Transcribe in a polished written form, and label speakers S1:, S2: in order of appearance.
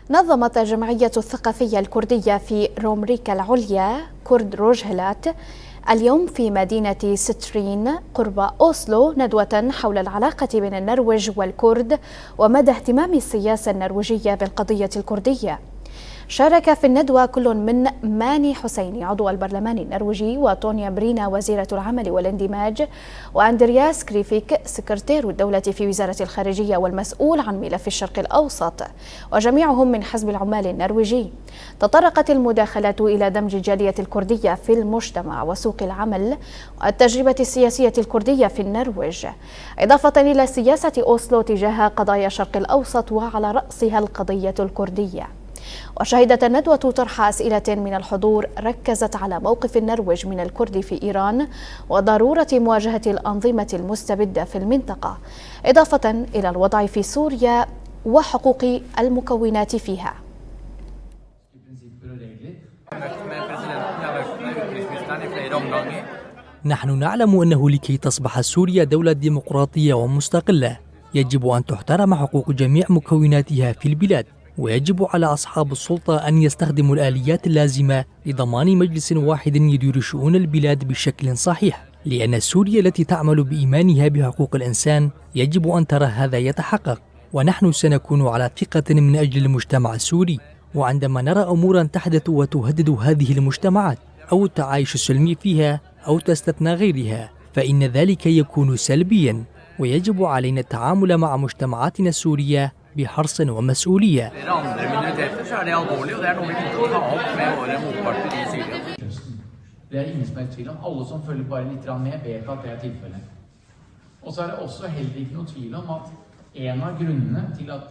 S1: نظمت الجمعية الثقافية الكردية في رومريكا العليا كرد روجهلات اليوم في مدينة سترين قرب أوسلو ندوة حول العلاقة بين النرويج والكرد ومدى اهتمام السياسة النرويجية بالقضية الكردية. شارك في الندوة كل من ماني حسيني عضو البرلمان النرويجي وطونيا برينا وزيرة العمل والاندماج وأندرياس كريفيك سكرتير الدولة في وزارة الخارجية والمسؤول عن ملف الشرق الأوسط، وجميعهم من حزب العمال النرويجي. تطرقت المداخلات إلى دمج الجالية الكردية في المجتمع وسوق العمل والتجربة السياسية الكردية في النرويج، إضافة إلى سياسة أوسلو تجاه قضايا الشرق الأوسط وعلى رأسها القضية الكردية. وشهدت الندوة طرح أسئلة من الحضور ركزت على موقف النرويج من الكرد في إيران وضرورة مواجهة الأنظمة المستبدة في المنطقة، إضافة إلى الوضع في سوريا وحقوق المكونات فيها.
S2: نحن نعلم أنه لكي تصبح سوريا دولة ديمقراطية ومستقلة يجب أن تحترم حقوق جميع مكوناتها في البلاد، ويجب على أصحاب السلطة أن يستخدموا الآليات اللازمة لضمان مجلس واحد يدير شؤون البلاد بشكل صحيح، لأن سوريا التي تعمل بإيمانها بحقوق الإنسان يجب أن ترى هذا يتحقق، ونحن سنكون على ثقة من أجل المجتمع السوري. وعندما نرى أمورا تحدث وتهدد هذه المجتمعات أو التعايش السلمي فيها أو تستثنى غيرها فإن ذلك يكون سلبيا، ويجب علينا التعامل مع مجتمعاتنا السورية بحرص ومسؤولية.
S3: Det er ingen som er i tvil om. Alle som følger bare litt med, vet at det er tilfellet. Og så er det også heller ikke noen tvil om at en av grunnene til at